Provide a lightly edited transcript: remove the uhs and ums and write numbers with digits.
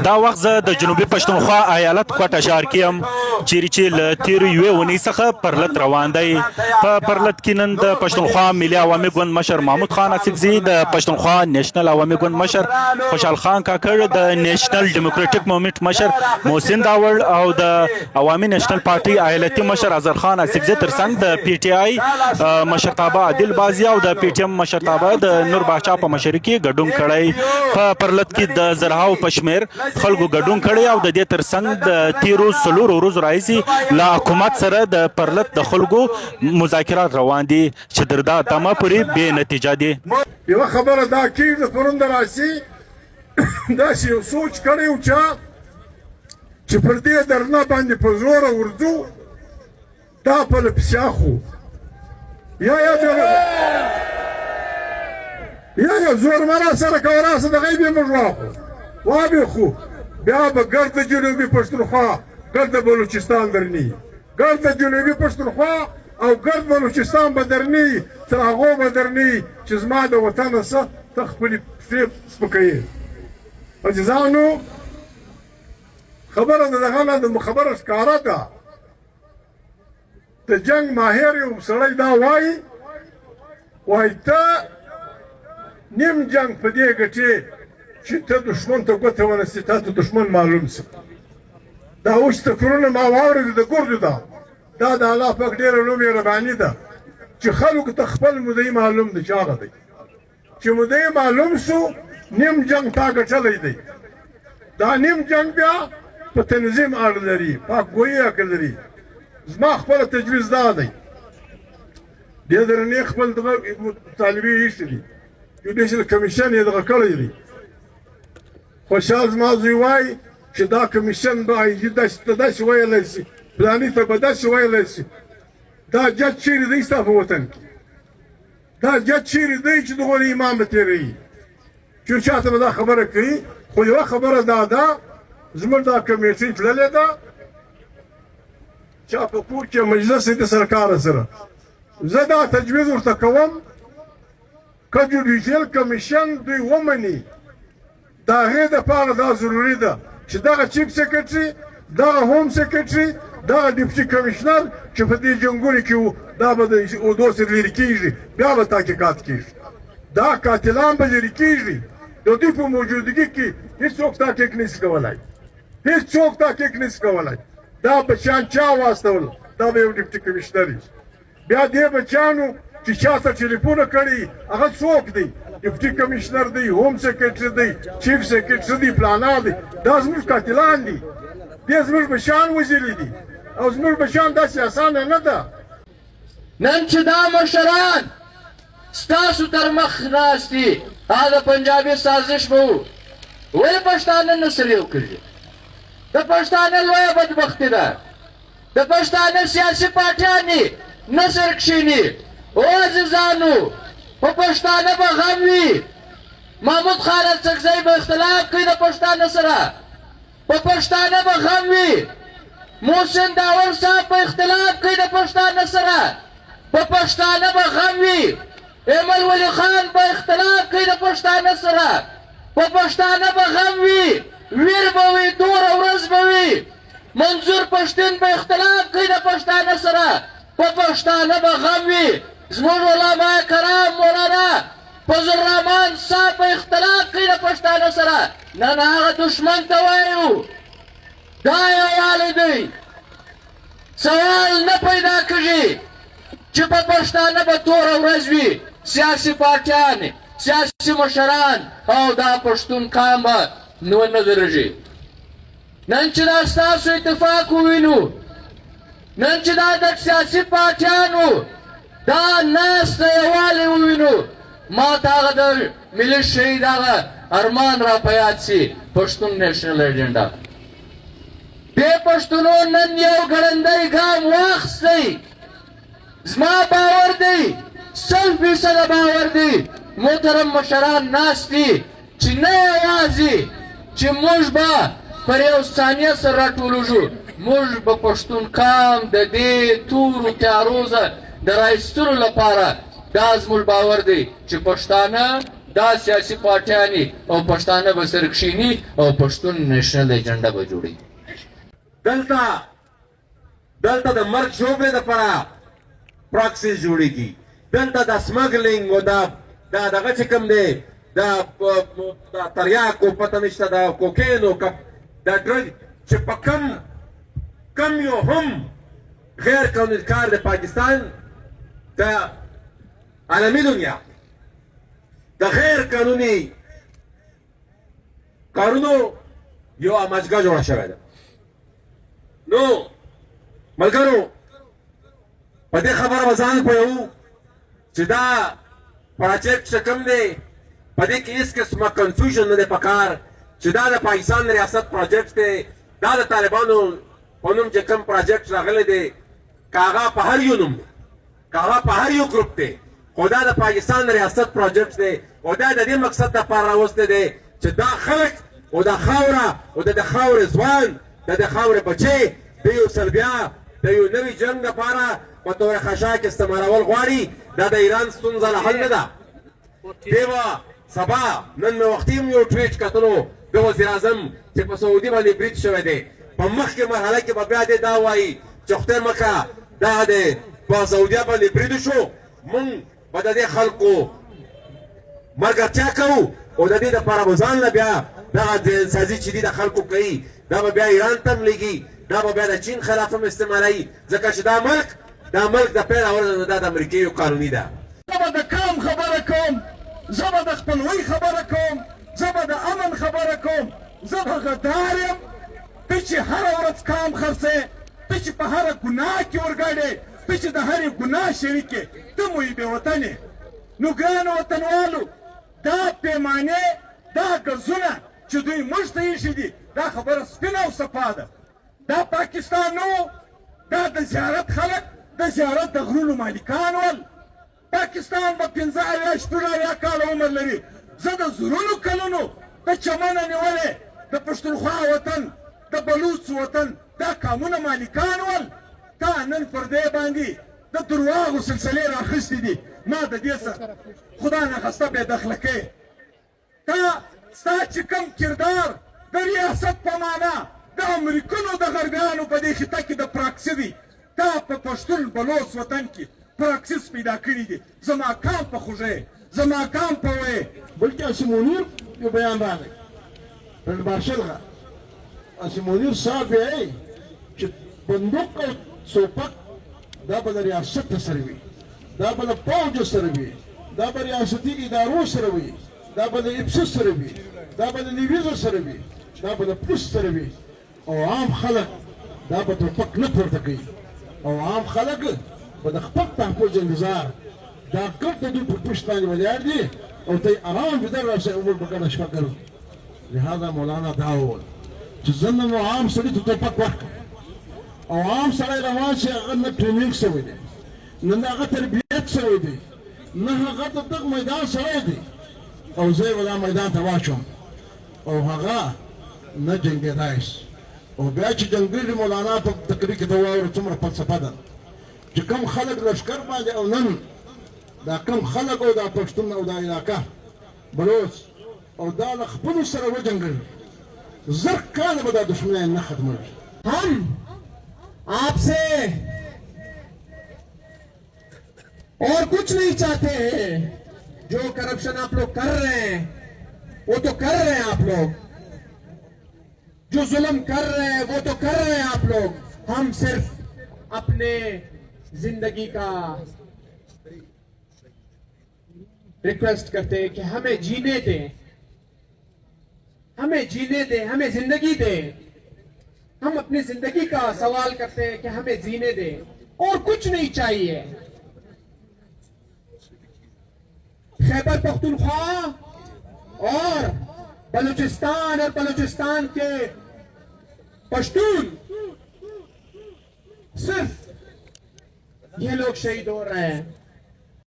دا وخت زه د جنوبي پښتونخوا ایالت کوټه ښار کې یم چیرې چې له تېرو یوې اونۍ څخه پرلت روان دی. په پرلت کې نن د پښتونخوا ملي عوامي ګوند مشر محمود خان اڅکزي، د پښتونخوا نیشنل عوامي ګوند مشر خوشحال خان کاکړ، د نیشنل ډیموکراټیک مومنټ مشر محسن داوړ او د عوامي نیشنل پارټي ایالتي مشر اظهر خان اڅکزي ترڅنګ د پی ټی آی مشرتابه عادل بازي او د پی ټی ایم مشرتابه د نور باچا په مشرۍ کې ګډون کړی. په پرلت کې د زرهاو په شمېر خلکو ګډون کړی او د دې ترڅنګ د تیرو څلورو ورځو راهیسې له حکومت سره د پرلت د خلکو مذاکرات روان دي چې تر دا دمه پورې بې نتیجه دي. یوه خبره دا کېږي د پرون د راسي داسې یو سوچ کړی و چا چې پر دې درنه باندې په زوره ورځو دا پله پسې اخو یا زور مرا سره که راسه د غیبې موږ واخو وابېخو بیا به ګرد جنوبي پښتونخوا ګرد بلوچستان درني ګرد جنوبي پښتونخوا او ګرد بلوچستان به درني تر هغو به درني چې زما د وطنه څه ته خپلې پښې سپکوې. عزیزانو خبره د دغه نه خبره ښکاره ده. د جنګ ماهر یو سړی دا وایي ته نیم جنگ په دې ګټې چې ته دښمن ته ګوته ونیسې تا ته دښمن معلوم شي. دا اوس تکرونه ما واورېدې د ګردو ده. دا د الله پاک ډېره لوی مهرباني ده چې خلکو ته خپل مدعي معلوم دی چې هغه دی چې مدعي معلوم شو نیم جنگ تا ګټلی دی. دا نیم جنگ بیا په تنظیم اړ لري، پاکګویي حق لري. زما خپله تجویز دا دی دې درنې خپل دغه مطالبې ایښې دي جوډیشل کمیشن یې دغه کړی دی. خوشحال زما زوی وایي چې دا کمیشن به داسې ته داسې ویلی شي فلاني ته به داسې ویلی شي. دا جج چیرې دی ستا په وطن کې؟ دا جج چیرې دی چې دغه امام به تېروي؟ چې چاته به دا خبره کوي. خو یوه خبره دا ده زموږ دا کمیټۍ تللې ده چا په کور کې مجلس دی د سرکار سره. زه دا تجویز ورته کوم که جوډیشل کمیشن دوی ومني د هغې دپاره دا ضروري ده چې دغه چیف سیکرټري دغه هوم سیکرټري دغه ډیپټي کمیشنر چې په دې جنګونو کې و دا به د اودو سره لرې کېږي بیا به تحقیقات کېږي. دا قاتلان به لرې کېږي. د دوی په موجودګي کې هېڅوک تحقیق نشي کولی، هېڅوک تحقیق نشي کولی. دا بچیان چا واستول؟ دا به یو ډیپټي کمیشنر وي. بیا دې بچیانو چې چا ته ټلیفونه کړي هغه څوک دی؟ ډیپټي کمیشنر دی، هوم سیکرټري دی، چیف سیکرټري دی، پلانر دی. دا زموږ قاتلان دي. دې زموږ بچیان وژلي دي او زموږ بچیان داسې اسانه نه ده. نن چې دا مشران ستاسو تر مخ ناست دي هغه د پنجابي سازش به و ولې پښتانه نسر یو کړي؟ د پښتانه لویه بدبختي ده. د پښتانه سیاسي پارټیانې نسر کښېني. او عزیزانو په پښتانه به غم وي. محمود خان اڅکزی به اختلاف کوي د پښتانه سره، په پښتانه به غم وي. محسن داوړ صاحب به اختلاف کوي د پښتانه سره، په پښتانه به غم وي. ایمل ولی خان به اختلاف کوي د پښتانه سره، په پښتانه به غم وي. ویر به وي، دوره ورځ به وي. منظور پښتون به اختلاف کوي د پښتانه سره، په پښتانه به غم وي. زموږ علما کرام مولانا فضل الرحمن صاحب به اختلاف کوي د پښتانه سره. نن هغه دښمن ته وایو دا یووالی دی. سوال نه پیدا کېږي چې په پښتانه به توره ورځ وي. سیاسي پارټیان، سیاسي مشران او دا پښتون قام به نه درېږي. نن چې دا ستاسو اتفاق ووینو، نن چې دا د سیاسي پارټیانو دا ناسته یووالی ووینو، ما ته هغه د ملي شهید هغه ارمان را په یاد سي پښتون نیشنل ایجنډا. دې پښتنو نن یو ګړندی ګام واخیستی. زما باور دی 100% باور دی محترم مشران ناست دي چې نه یوازې چې موږ به پر یو ثانیه سره راټولېږو، موږ به پښتون قام د دې تورو تیارو د را ایستلو لپاره دا زموږ باور دی چې پښتانه دا سیاسي پارټیانې او پښتانه به سره کښېني او پښتون نیشنل ایجنډا به جوړوي. دلته د مرګ ژوبلې دپاره پراکسیس جوړېږي، دلته د سمګلینګ او دا دغه چې کوم دی د تریاک او پته نشته د کوکین او د ډرګ چې په کم یو هم غیر قانوني کار د پاکستان د عالمي دنیا د غیر قانوني کارونو یو امجګه جوړه شوې ده. نو ملګرو په دې خبره به ځان پوهوو چې دا پراجیکټ چې کوم دی په دې کې هېڅ قسمه کنفیوژن نه دی پکار چې دا د پاکستان ریاست پراجیکټ دی، دا د طالبانو په نوم چې کوم پراجیکټ راغلی دی که هغه په هر یو نوم دی، که هغه په هر یو ګروپ دی، خو دا د پاکستان ریاست پراجیکټ دی او دا د دې مقصد دپاره راوستی دی چې دا خلک او دا خاوره او د خاورې ځوان د خاورې بچی د یو ځل بیا د یو نوي جنګ دپاره په طور خشاک استعمالول غواړي. دا د ایران ستونزه لا حل نه ده. دی به سبا نن مې وختي هم یو ټویټ کتلو د وزیر اعظم چې په سعودي باندې برید شوی دی، په مخکې مرحله کې به بیا دی دا وایي چې خدای مکړه دغه دی په سعودیه باندې برید شو، مونږ به د دې خلکو مرګرتیا کوو او د دې دپاره به ځان له بیا دغه ځایسازي چې دي د خلکو کوي دا به بیا ایران ته هم لېږي، دا به بیا د چین خلاف هم استعمالوي، ځکه چې دا ملک د پیل اول دا د امریکې یو قانوني ده. زه به د کام خبره کوم، زه به د خپلوۍ خبره کوم، زه به د امن خبره کوم. زه به غدار یم، ته چې هره ورځ کام خرڅې، ته چې په هره ګناه کې ورګډې، ته چې د هرې ګناه شریک یې، ته مو یې بېوطن یې. نو ګرانو وطنوالو دا پیمانې دا ګزونه چې دوی موږ ته ایښي دي دا خبره سپینه او صفا ده. دا پاکستان نه و، دا د زیارت خلک د زیارت د غرونو مالکان ول. پاکستان به 15 شپږ کاله عمر لري. زه د زرونو کلونو د چمنه نیولې د پښتونخوا وطن د بلوڅ وطن دا قامونه مالکان ول. تا نن پر دې باندې د درواغو سلسلې راخیستې دي. ما د دې سره خدا نخواسته بې دخله کوې. تا ستا چې کوم کردار د ریاست په معنا د امریکنو د غربیانو په دې خطه کې د پراکسي دی، تا په پښتون بلوڅ وطن کې پراکسیس پیدا کړي دي. زما کام په خوږې، زما کام په وې. بلکې اسیمونیر یو بیان راغی فیلډ مارشل غا اسیمونیر صاحب یې چې بندوق او څوپک دا به د ریاست سره وي، دا به د پوځ سره وي، دا به ریاستي ادارو سره وي، دا به د افسس سره وي، دا به د نیویزو سره وي، دا به د پولیس سره وي. او عام خلک دا به ټوپک نه پورته کوي او عام خلک به د خپل تحفظ انتظار دا ګرد د دوی په پشت باندې ولاړ دي او ته یې ارام بدر راشئ عمر به ګڼه شپه ګرځو. لهذا مولانا دا وویل چې زه نن عام سړي ته ټوپک ورکړم او عام سړی روان شي هغه نه ټرینینګ شوی دی، نه د هغه تربیت شوی دی، نه هغه د دغه میدان سړی دی او زه یې به دا میدان ته واچوم او هغه نه جنګېدای شي. او بیا چې جنګېږي مولانا په تقریر کې ته واورو څومره فلسفه ده چې کوم خلک لښکر باندې او نن دا کوم خلک او دا پښتون او دا علاقه بلوچ او دا له خپلو سره وجنګېږي 1000 کاله به دا دښمني نه ختمېږي. हम आपसे और कुछ नहीं चाहते हैं. जो करप्शन आप लोग कर रहे हैं वो तो कर रहे हैं आप लोग, जो जुल्म कर रहे हैं वो तो कर रहे हैं आप लोग. हम सिर्फ अपने जिंदगी का रिक्वेस्ट करते हैं कि हमें जीने दें, हमें जीने दें, हमें जिंदगी दें. हम अपनी जिंदगी का सवाल करते हैं कि हमें जीने दें और कुछ नहीं चाहिए. खैबर पख्तूनख्वा और बलूचिस्तान के पश्तून सिर्फ ये लोग शहीद हो रहे हैं.